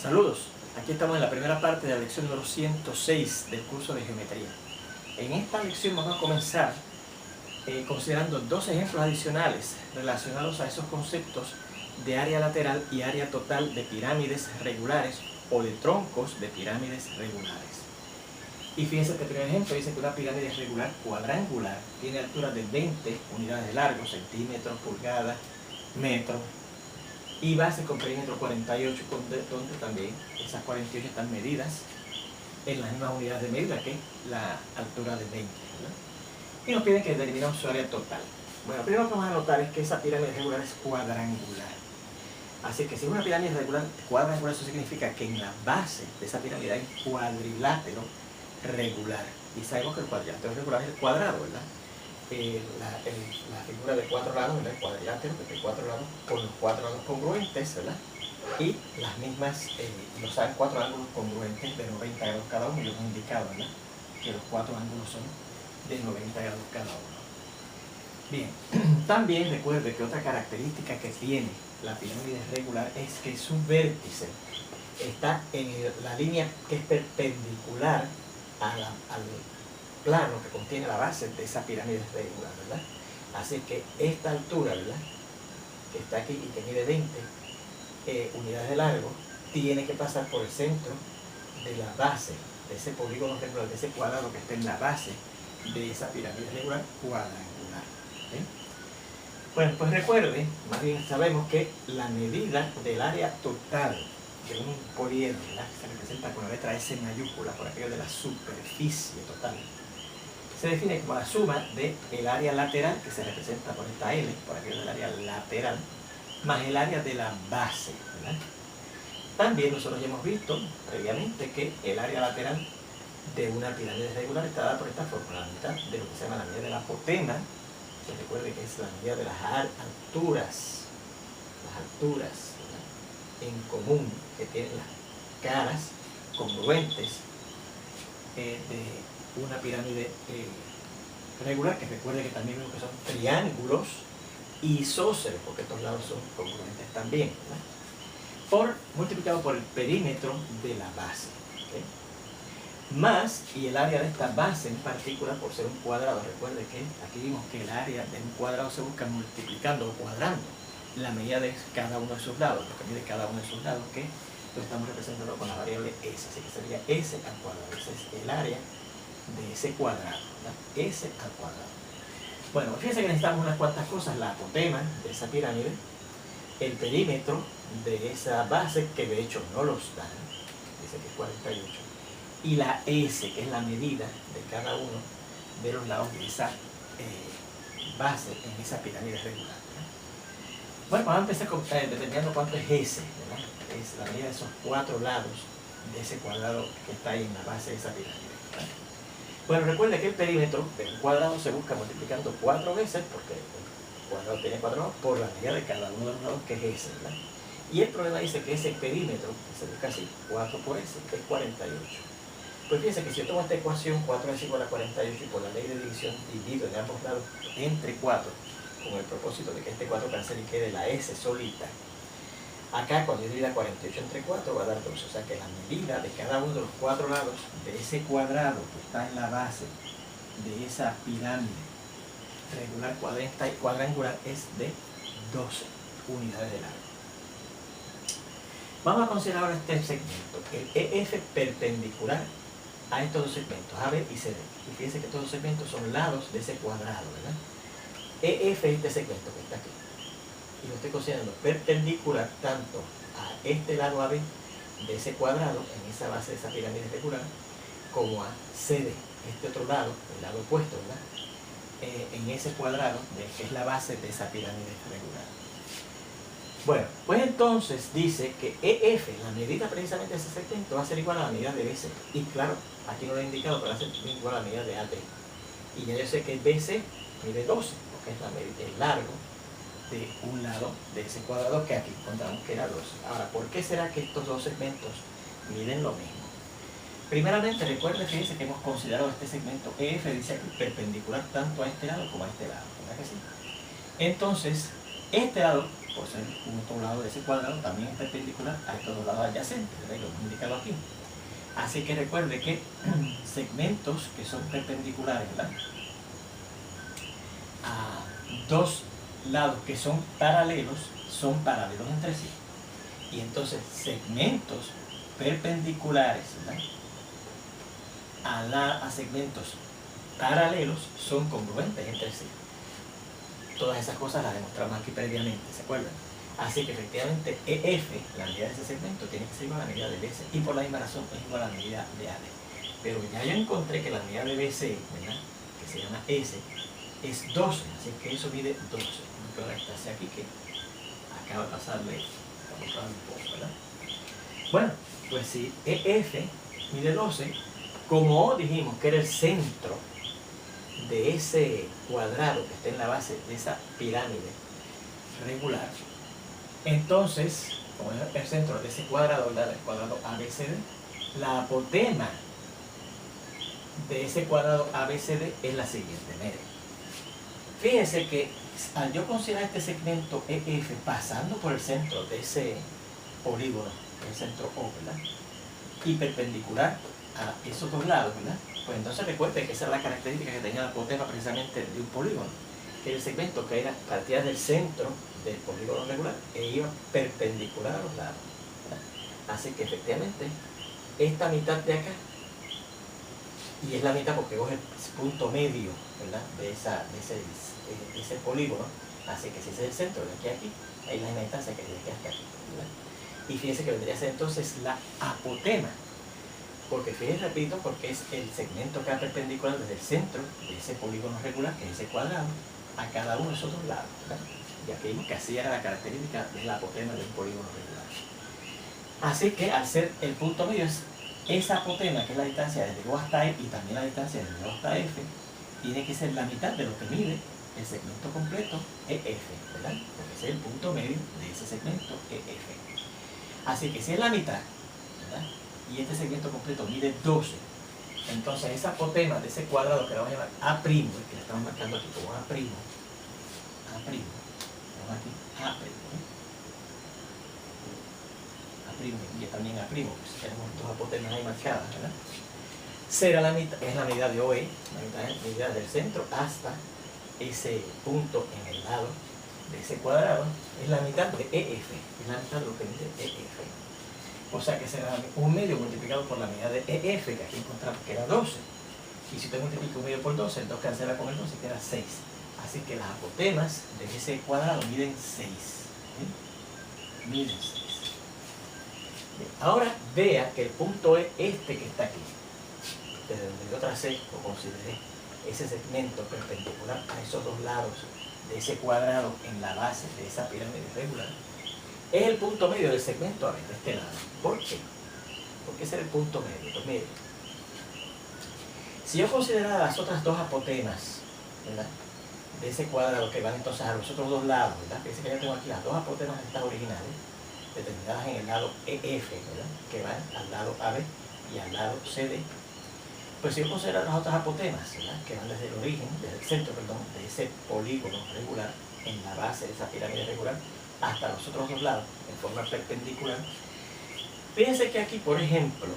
Saludos, aquí estamos en la primera parte de la lección número 106 del curso de geometría. En esta lección vamos a comenzar considerando dos ejemplos adicionales relacionados a esos conceptos de área lateral y área total de pirámides regulares o de troncos de pirámides regulares. Y fíjense, este primer ejemplo dice que una pirámide regular cuadrangular tiene altura de 20 unidades de largo, centímetros, pulgadas, metros, y base con perímetro 48, donde también esas 48 están medidas en las mismas unidades de medida que la altura de 20, ¿verdad? Y nos piden que determinemos su área total. Bueno, primero lo que vamos a notar es que esa pirámide regular es cuadrangular. Así que si es una pirámide regular cuadrangular, eso significa que en la base de esa pirámide hay un cuadrilátero regular. Y sabemos que el cuadrilátero regular es el cuadrado, ¿verdad? La figura de 4 lados, ¿verdad? El cuadrilátero de 4 lados con los 4 lados congruentes, ¿verdad? Y las mismas, los 4 ángulos congruentes de 90 grados cada uno. Yo os he indicado, ¿verdad?, que los 4 ángulos son de 90 grados cada uno. Bien, también recuerde que otra característica que tiene la pirámide regular es que su vértice está en la línea que es perpendicular al plano que contiene la base de esa pirámide regular, ¿verdad? Así que esta altura, ¿verdad?, que está aquí y que mide 20 unidades de largo, tiene que pasar por el centro de la base de ese polígono regular, de ese cuadrado que está en la base de esa pirámide regular cuadrangular. ¿Okay? Bueno, pues recuerde, más bien sabemos que la medida del área total de un poliedro, ¿verdad?, que se representa con la letra S mayúscula, por aquello de la superficie total, se define como la suma del área lateral, que se representa por esta L, por aquello del área lateral, más el área de la base, ¿verdad? También nosotros ya hemos visto previamente que el área lateral de una pirámide regular está dada por esta fórmula, la mitad de lo que se llama la medida de la apotema, que recuerde que es la medida de las alturas, ¿verdad?, en común que tienen las caras congruentes de una pirámide regular, que recuerde que también vemos que son triángulos isósceles, porque estos lados son congruentes también, ¿verdad?, multiplicado por el perímetro de la base, ¿okay?, más y el área de esta base en particular por ser un cuadrado. Recuerde que aquí vimos que el área de un cuadrado se busca multiplicando o cuadrando la medida de cada uno de sus lados, lo que mide cada uno de sus lados, que lo estamos representando con la variable S, así que sería S al cuadrado. Ese es el área de ese cuadrado, ¿verdad?, S al cuadrado. Bueno, fíjense que necesitamos unas cuantas cosas: la apotema de esa pirámide, el perímetro de esa base, que de hecho no los dan, dice que es 48, y la S, que es la medida de cada uno de los lados de esa base en esa pirámide regular, ¿verdad? Bueno, vamos a empezar determinando cuánto es S, ¿verdad? Es la medida de esos 4 lados de ese cuadrado que está ahí en la base de esa pirámide, ¿verdad? Bueno, recuerde que el perímetro del cuadrado se busca multiplicando 4 veces, porque el cuadrado tiene 4 lados, por la medida de cada uno de los lados, que es S, ¿verdad? Y el problema dice que ese perímetro, que se busca así, 4 por S, es 48. Pues fíjense que si yo tomo esta ecuación, 4 es igual a 48, y por la ley de división divido en ambos lados entre 4, con el propósito de que este 4 cancele y quede la S solita. Acá, cuando yo divida 48 entre 4, va a dar 12. O sea que la medida de cada uno de los 4 lados de ese cuadrado que está en la base de esa pirámide regular cuadrangular es de 12 unidades de largo. Vamos a considerar ahora este segmento, el EF perpendicular a estos dos segmentos, AB y CD. Y fíjense que estos dos segmentos son lados de ese cuadrado, ¿verdad? EF es este segmento que está aquí, y lo estoy considerando perpendicular tanto a este lado AB de ese cuadrado, en esa base de esa pirámide regular, como a CD, este otro lado, el lado opuesto, ¿verdad?, en ese cuadrado, que es la base de esa pirámide regular. Bueno, pues entonces dice que EF, la medida precisamente de ese segmento, va a ser igual a la medida de BC. Y claro, aquí no lo he indicado, pero va a ser igual a la medida de AD. Y ya yo sé que BC mide 12, porque es la medida, el largo de un lado de ese cuadrado, que aquí encontramos que era 12. Ahora, ¿por qué será que estos dos segmentos miden lo mismo? Primeramente, recuerden, fíjense que hemos considerado este segmento EF, dice aquí, perpendicular tanto a este lado como a este lado, ¿verdad que sí? Entonces, este lado por ser un otro lado de ese cuadrado, también es perpendicular a estos dos lados adyacentes, ¿verdad? Y lo hemos indicado aquí. Así que recuerde que segmentos que son perpendiculares, ¿verdad?, a dos lados que son paralelos entre sí. Y entonces segmentos perpendiculares, ¿verdad?, a segmentos paralelos son congruentes entre sí. Todas esas cosas las demostramos aquí previamente, ¿se acuerdan? Así que efectivamente EF, la medida de ese segmento, tiene que ser igual a la medida de BC, y por la misma razón es igual a la medida de AD. Pero ya yo encontré que la medida de BC, ¿verdad?, que se llama S, es 12, así que eso mide 12. No puedo estarse aquí, que acaba de pasarle un poco, ¿verdad? Bueno, pues si EF mide 12, como dijimos que era el centro de ese cuadrado que está en la base de esa pirámide regular, entonces, como es el centro de ese cuadrado, ¿verdad?, el cuadrado ABCD, la apotema de ese cuadrado ABCD es la siguiente. Mire, fíjense que al yo considerar este segmento EF pasando por el centro de ese polígono, el centro O, ¿verdad?, y perpendicular a esos dos lados, ¿verdad?, pues entonces recuerde que esa es la característica que tenía la apotema precisamente de un polígono, que el segmento que partía del centro del polígono regular e iba perpendicular a los lados, ¿verdad? Así que efectivamente esta mitad de acá, y es la mitad porque coge el punto medio, ¿verdad?, de ese polígono, así que si ese es el centro de aquí a aquí, ahí la distancia que es de aquí hasta aquí, ¿verdad? Y fíjense que vendría a ser entonces la apotema, porque fíjense, repito, porque es el segmento que va perpendicular desde el centro de ese polígono regular, que es ese cuadrado, a cada uno de esos dos lados, ¿verdad? Y aquí vimos que así era la característica de la apotema de un polígono regular. Así que al ser el punto medio es esa apotema, que es la distancia desde O hasta E y también la distancia desde O hasta F, tiene que ser la mitad de lo que mide el segmento completo EF, ¿verdad? Porque ese es el punto medio de ese segmento EF. Así que si es la mitad, ¿verdad?, y este segmento completo mide 12, entonces esa apotema de ese cuadrado que le vamos a llamar A', que le estamos marcando aquí como A', vamos aquí A', y también A', pues tenemos dos apotemas ahí marcadas, ¿verdad?, será la mitad, es la medida de OE, la medida del centro hasta ese punto en el lado de ese cuadrado, es la mitad de EF, es la mitad de lo que mide EF. O sea que será un medio multiplicado por la medida de EF, que aquí encontramos que era 12. Y si usted multiplica un medio por 12, el 2 cancela con el 12, queda 6. Así que las apotemas de ese cuadrado miden 6. ¿Sí? Miden 6. Bien, ahora vea que el punto E, este que está aquí, desde donde yo tracé o consideré ese segmento perpendicular a esos dos lados de ese cuadrado en la base de esa pirámide regular, es el punto medio del segmento A de este lado. ¿Por qué? ¿Por qué ser el punto medio? Pues mire, si yo considerara las otras dos apotemas, ¿verdad?, de ese cuadrado que van entonces a los otros dos lados, ¿verdad?, fíjense que ya tengo aquí las dos apotemas estas originales, determinadas en el lado EF, ¿verdad?, que van al lado AB y al lado CD. Pues si yo considero las otras apotemas, ¿verdad?, que van desde el origen, desde el centro, perdón, de ese polígono regular en la base de esa pirámide regular, hasta los otros dos lados, en forma perpendicular. Fíjense que aquí, por ejemplo,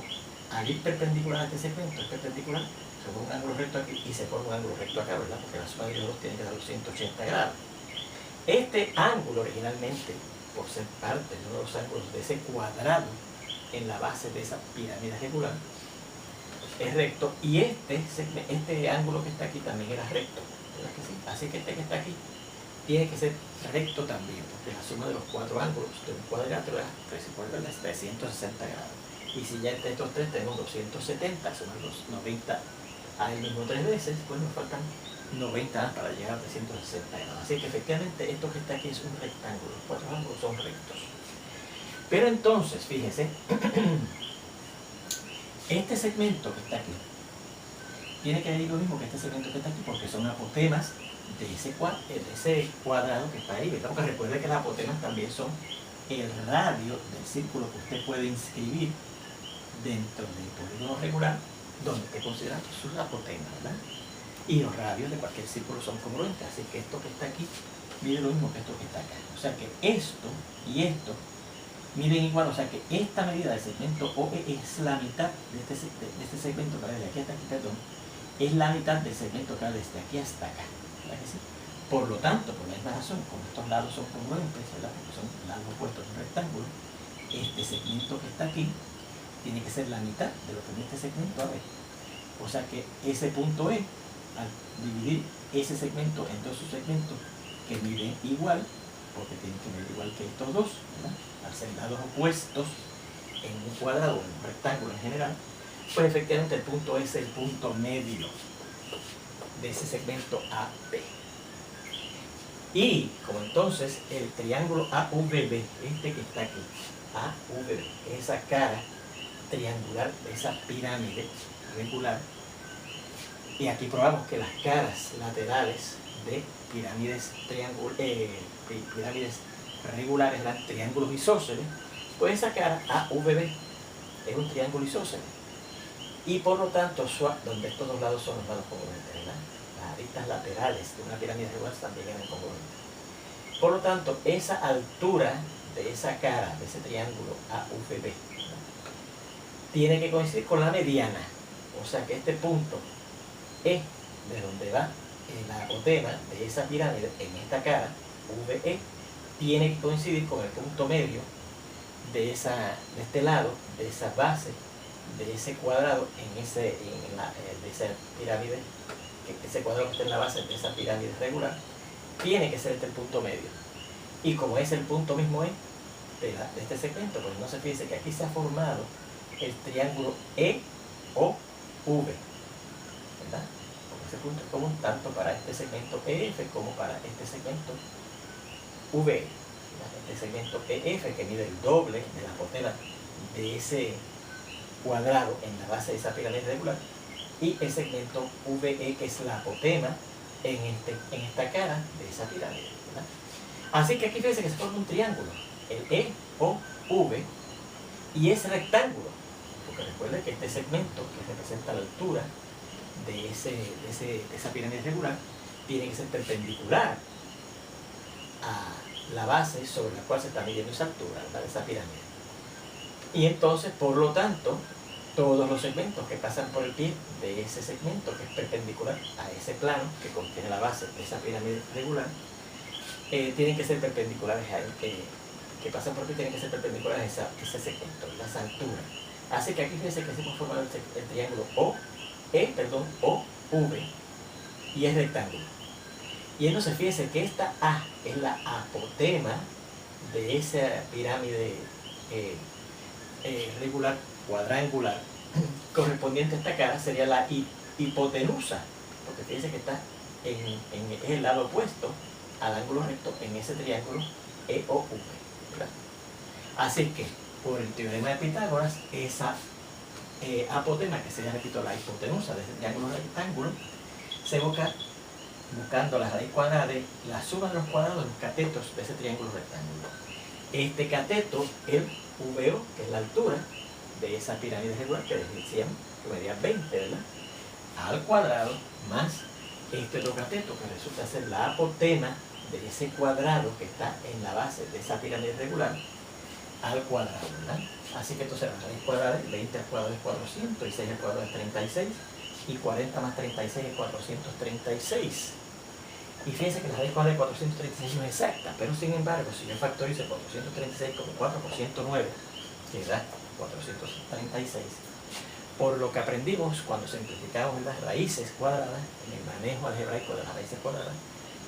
al ir perpendicular a este segmento, es perpendicular, se pone un ángulo recto aquí y se pone un ángulo recto acá, ¿verdad?, porque la suma de los dos tiene que dar 180 grados. Este ángulo originalmente, por ser parte de uno de los ángulos de ese cuadrado en la base de esa pirámide regular, es recto, y este ángulo que está aquí también era recto, ¿verdad que sí? Así que este que está aquí tiene que ser recto también, porque la suma de los cuatro ángulos de un cuadrilátero es 360 grados. Y si ya entre estos tres tenemos 270, sumar los 90 a él mismo tres veces, pues nos faltan 90 para llegar a 360 grados. Así que efectivamente esto que está aquí es un rectángulo, los cuatro ángulos son rectos. Pero entonces, fíjese, este segmento que está aquí tiene que ir lo mismo que este segmento que está aquí, porque son apotemas de ese cuadrado que está ahí, ¿verdad? Porque recuerde que las apotemas también son el radio del círculo que usted puede inscribir dentro del polígono regular donde usted considera sus apotemas, ¿verdad? Y los radios de cualquier círculo son congruentes, así que esto que está aquí mide lo mismo que esto que está acá. O sea que esto y esto miden igual, o sea que esta medida del segmento OE es la mitad de este segmento que va desde aquí hasta aquí, perdón, es la mitad del segmento que va desde aquí hasta acá, ¿verdad que sí? Por lo tanto, por la misma razón, como estos lados son congruentes, ¿verdad? Porque son lados opuestos de un rectángulo, este segmento que está aquí tiene que ser la mitad de lo que mide este segmento AB. O sea que ese punto E, al dividir ese segmento en dos subsegmentos que miden igual, porque tienen que medir igual que estos dos, ¿verdad? Al ser lados opuestos en un cuadrado o en un rectángulo en general, pues efectivamente el punto E es el punto medio de ese segmento AB. Y como entonces el triángulo AVB, este que está aquí, AVB, esa cara triangular de esa pirámide regular, y aquí probamos que las caras laterales de pirámides regulares eran triángulos isósceles, pues esa cara AVB es un triángulo isósceles. Y por lo tanto, donde estos dos lados son los lados congruentes, ¿verdad? Las aristas laterales de una pirámide regular también eran congruentes. Por lo tanto, esa altura de esa cara, de ese triángulo AVB, ¿verdad? Tiene que coincidir con la mediana. O sea que este punto E, de donde va la apotema de esa pirámide en esta cara, VE, tiene que coincidir con el punto medio de este lado, de esa base, de ese cuadrado de esa pirámide, ese cuadrado que está en la base de esa pirámide regular, tiene que ser este el punto medio. Y como es el punto mismo E de este segmento, pues no se fíjense que aquí se ha formado el triángulo EOV, ¿verdad? Porque ese punto es común tanto para este segmento EF como para este segmento VE. Este segmento EF que mide el doble de la apotema de ese cuadrado en la base de esa pirámide regular, y el segmento VE que es la apotema en esta cara de esa pirámide, ¿verdad? Así que aquí fíjense que se forma un triángulo, el EOV, y es rectángulo, porque recuerden que este segmento que representa la altura de esa pirámide regular tiene que ser perpendicular a la base sobre la cual se está midiendo esa altura, ¿verdad? De esa pirámide. Y entonces, por lo tanto, todos los segmentos que pasan por el pie de ese segmento que es perpendicular a ese plano que contiene la base de esa pirámide regular, tienen que ser perpendiculares a él, que pasan por el pie tienen que ser perpendiculares a ese segmento, esa altura. Así que aquí fíjense que se hemos formado el triángulo OV, y es rectángulo. Y entonces fíjense que esta A es la apotema de esa pirámide regular, cuadrangular, correspondiente a esta cara sería la hipotenusa, porque fíjense que está es el lado opuesto al ángulo recto en ese triángulo EOV, ¿verdad? Así que, por el teorema de Pitágoras, esa apotema, que sería, repito, la hipotenusa de ese triángulo rectángulo, se busca buscando la raíz cuadrada de la suma de los cuadrados de los catetos de ese triángulo rectángulo. Este cateto, el VO, que es la altura de esa pirámide regular que decíamos que medía 20, ¿verdad? Al cuadrado, más este otro cateto, que resulta ser la apotema de ese cuadrado que está en la base de esa pirámide regular, al cuadrado, ¿verdad? Así que entonces la raíz cuadrada, 20 al cuadrado es 400, y 6 al cuadrado es 36, y 40 más 36 es 436. Y fíjense que la raíz cuadrada de 436 no es exacta, pero sin embargo, si yo factorizo 436 como 4 por 109, que da 436, por lo que aprendimos cuando simplificamos las raíces cuadradas, en el manejo algebraico de las raíces cuadradas,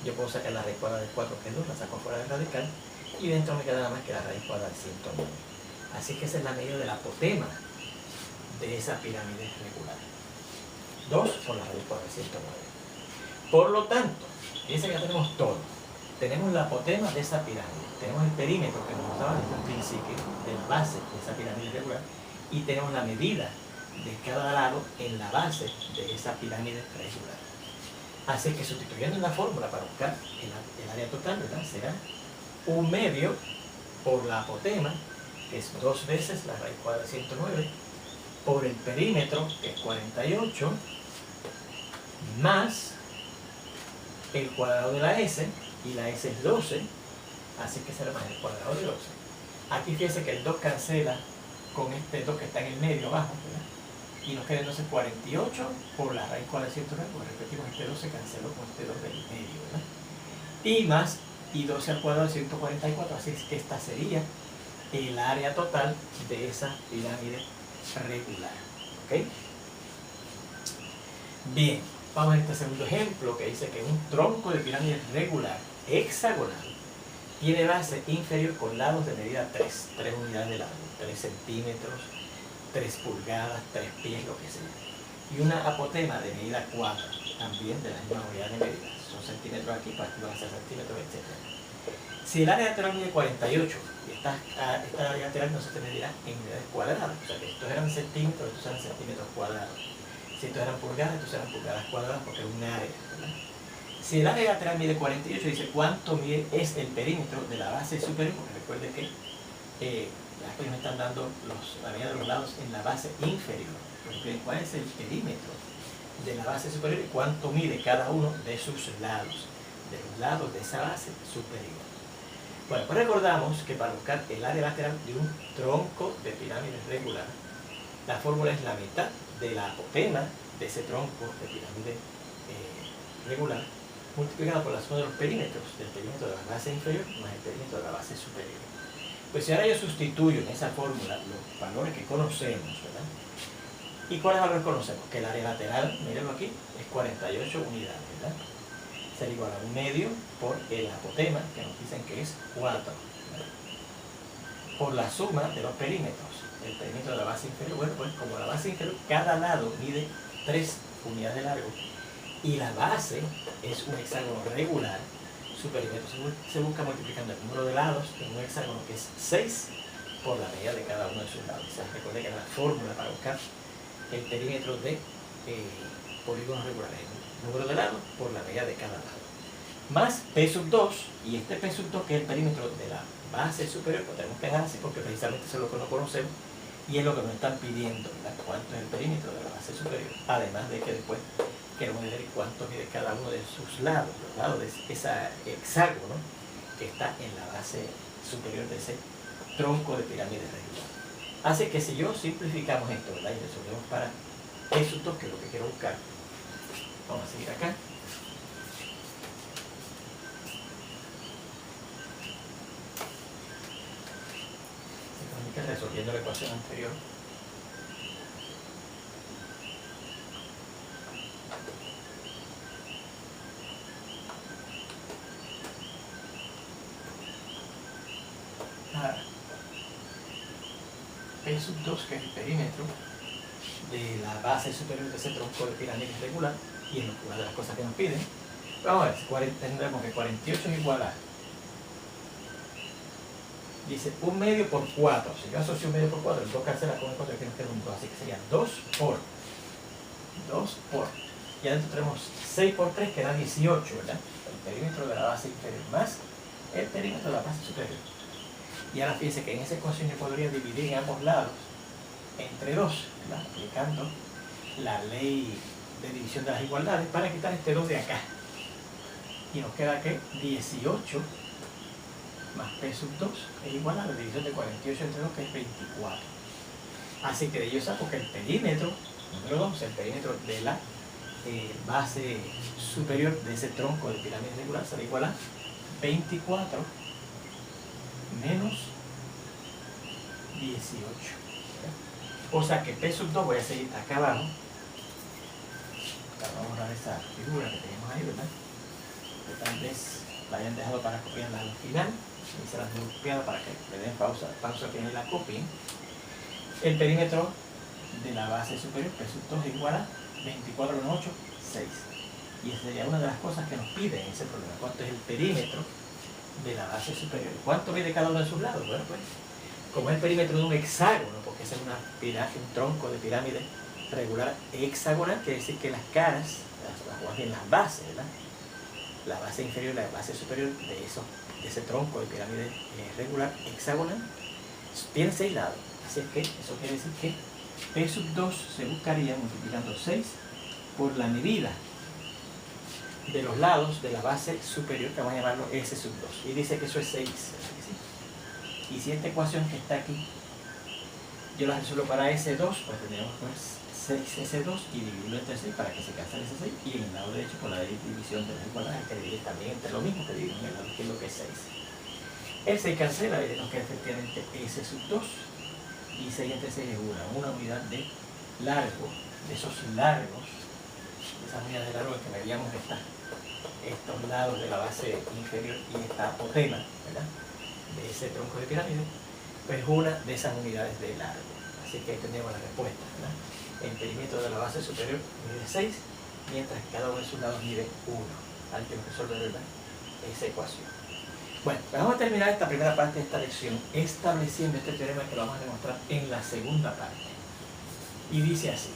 yo puedo sacar la raíz cuadrada de 4, que es 2, la saco fuera del radical, y dentro me queda nada más que la raíz cuadrada de 109. Así que esa es la medida de la apotema de esa pirámide regular. 2 por la raíz cuadrada de 109. Por lo tanto, fíjense que ya tenemos todo. Tenemos la apotema de esa pirámide, tenemos el perímetro que nos daba desde el principio de la base de esa pirámide regular, y tenemos la medida de cada lado en la base de esa pirámide regular. Así que sustituyendo en la fórmula para buscar el área total, ¿verdad? Será 1 medio por la apotema, que es 2 veces la raíz cuadrada de 109, por el perímetro, que es 48, más el cuadrado de la S, y la S es 12, así que será más el cuadrado de 12. Aquí fíjense que el 2 cancela con este 2 que está en el medio abajo, ¿verdad? Y nos queda entonces 48 por la raíz cuadrada de 109, porque repetimos, este 2 se canceló con este 2 del medio, ¿verdad? Y más, y 12 al cuadrado de 144, así es que esta sería el área total de esa pirámide regular, ¿ok? Bien, vamos a este segundo ejemplo que dice que un tronco de pirámide regular hexagonal tiene base inferior con lados de medida 3 unidades de largo, 3 centímetros, 3 pulgadas, 3 pies, lo que sea. Y una apotema de medida 4, también de la misma unidad de medida. Son centímetros aquí, pues aquí van a ser centímetros, etc. Si el área lateral mide 48, y esta área lateral no se te medirá en unidades cuadradas, o sea que estos eran centímetros, estos eran centímetros cuadrados. Si estos eran pulgadas, estos eran pulgadas cuadradas, porque es un área, ¿verdad? Si el área lateral mide 48, dice cuánto mide es el perímetro de la base superior, porque recuerden que aquí me están dando la medida de los lados en la base inferior. Porque cuál es el perímetro de la base superior y cuánto mide cada uno de sus lados, de los lados de esa base superior. Bueno, pues recordamos que para buscar el área lateral de un tronco de pirámide regular, la fórmula es la mitad de la apotema de ese tronco de pirámide regular multiplicado por la suma de los perímetros del perímetro de la base inferior más el perímetro de la base superior. Pues si ahora yo sustituyo en esa fórmula los valores que conocemos, ¿verdad? ¿Y cuáles valores conocemos? Que el área lateral, mírenlo aquí, es 48 unidades, ¿verdad? Será igual a un medio por el apotema, que nos dicen que es 4, ¿verdad? Por la suma de los perímetros, el perímetro de la base inferior, bueno, pues como la base inferior, cada lado mide 3 unidades de largo, y la base es un hexágono regular, su perímetro se busca multiplicando el número de lados en un hexágono que es 6 por la medida de cada uno de sus lados. O sea, recuerden que la fórmula para buscar el perímetro de polígonos regulares, el número de lados por la medida de cada lado. Más P sub 2, y este P sub 2 que es el perímetro de la base superior, lo tenemos que dejar así porque precisamente eso es lo que no conocemos y es lo que nos están pidiendo, ¿verdad? Cuánto es el perímetro de la base superior, además de que después queremos ver cuánto mide cada uno de sus lados, los lados de ese hexágono que está en la base superior de ese tronco de pirámide regular. Así que si yo simplificamos esto, ¿verdad? Y resolvemos para esos dos, que es lo que quiero buscar, vamos a seguir acá. Resolviendo la ecuación anterior. P sub 2, que es el perímetro de la base superior de ese tronco de pirámide regular, y es una de las cosas que nos piden. Vamos a ver, tendremos que 48 es igual a, dice, un medio por 4. Si yo asocio un medio por 4, el 2 cancela con el 4, aquí nos queda un 2, así que sería 2 por. Y adentro tenemos 6 por 3, que da 18, ¿verdad? El perímetro de la base inferior más el perímetro de la base superior. Y ahora fíjense que en esa ecuación yo podría dividir en ambos lados entre 2, ¿verdad? Aplicando la ley de división de las igualdades para quitar este 2 de acá. Y nos queda que 18 más P sub 2 es igual a la división de 48 entre 2, que es 24. Así que de ello saco que el perímetro, número 2, el perímetro de la base superior de ese tronco de pirámide regular será igual a 24 menos 18. O sea que P sub 2, voy a seguir acá abajo. Ahora vamos a ver esa figura que tenemos ahí, ¿verdad? Que tal vez la hayan dejado para copiarla al final. Y se las he copiado para que le den pausa aquí y la copien. El perímetro de la base superior, P sub 2 es igual a 24 menos 8, 6. Y esa sería una de las cosas que nos pide en ese problema. ¿Cuánto es el perímetro de la base superior? ¿Cuánto mide cada uno de sus lados? Bueno, pues, como es el perímetro de un hexágono, porque ese es un tronco de pirámide regular hexagonal, quiere decir que las caras, más bien las bases, ¿verdad? La base inferior y la base superior de ese tronco de pirámide regular hexagonal tiene 6 lados. Así es que eso quiere decir que P sub 2 se buscaría multiplicando 6 por la medida de los lados de la base superior, que vamos a llamarlo S sub 2. Y dice que eso es 6. Y si esta ecuación que está aquí, yo la resuelvo para S2, pues tendríamos que poner 6S2 y dividirlo entre 6 para que se cancele ese 6. Y en el lado derecho, por la división de las igualdades, hay que dividir también entre lo mismo que dividimos en el lado izquierdo, que es 6. El 6 cancela y nos queda efectivamente S sub 2. Y 6 entre 6 es una unidad de largo, de esos largos, de esas unidades de largo que medíamos estos lados de la base inferior y esta apotema, ¿verdad?, de ese tronco de pirámide, pues una de esas unidades de largo. Así que ahí tenemos la respuesta, ¿verdad? El perímetro de la base superior mide 6, mientras que cada uno de sus lados mide 1. Hay que resolver, ¿verdad?, esa ecuación. Bueno, pues vamos a terminar esta primera parte de esta lección estableciendo este teorema que lo vamos a demostrar en la segunda parte. Y dice así.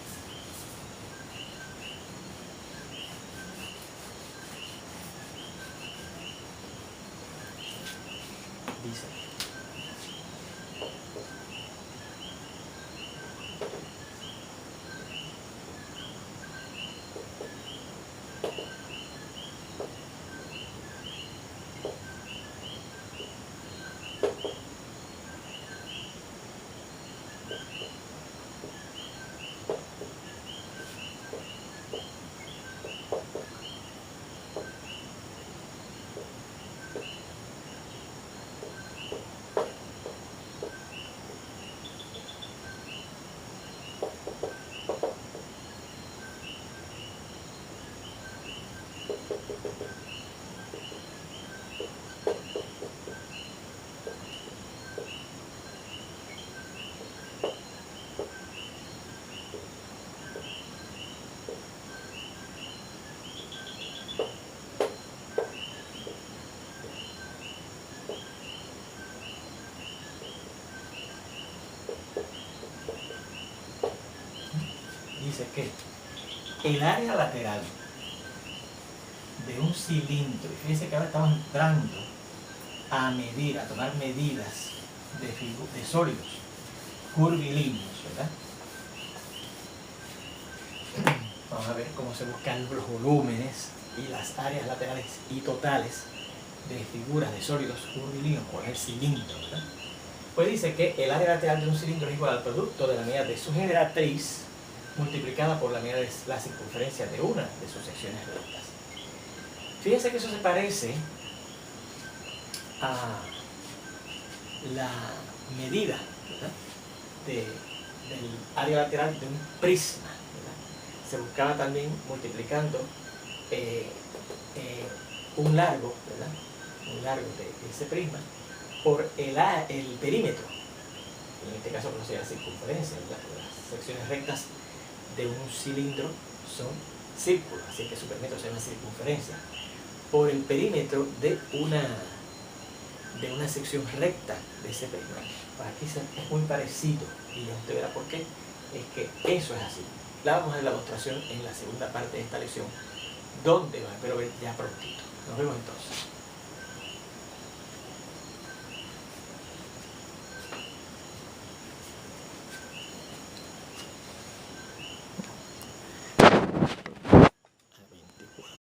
Dice. Dice que el área lateral de un cilindro, y fíjense que ahora estamos entrando a medir, a tomar medidas de sólidos curvilíneos, ¿verdad? Vamos a ver cómo se buscan los volúmenes y las áreas laterales y totales de figuras de sólidos curvilíneos por el cilindro, ¿verdad? Pues dice que el área lateral de un cilindro es igual al producto de la medida de su generatriz multiplicada por la medida de la circunferencia de una de sus secciones rectas. Fíjense que eso se parece a la medida, ¿verdad?, del área lateral de un prisma, ¿verdad? Se buscaba también multiplicando un largo, ¿verdad?, un largo de ese prisma por el perímetro. En este caso, no sería la circunferencia, ¿verdad?, las secciones rectas de un cilindro son círculos, así que su perímetro se llama circunferencia, por el perímetro de una sección recta de ese perímetro. Pues aquí es muy parecido, y ya usted verá por qué, es que eso es así. La vamos a ver la demostración en la segunda parte de esta lección, donde lo espero ver ya prontito. Nos vemos entonces.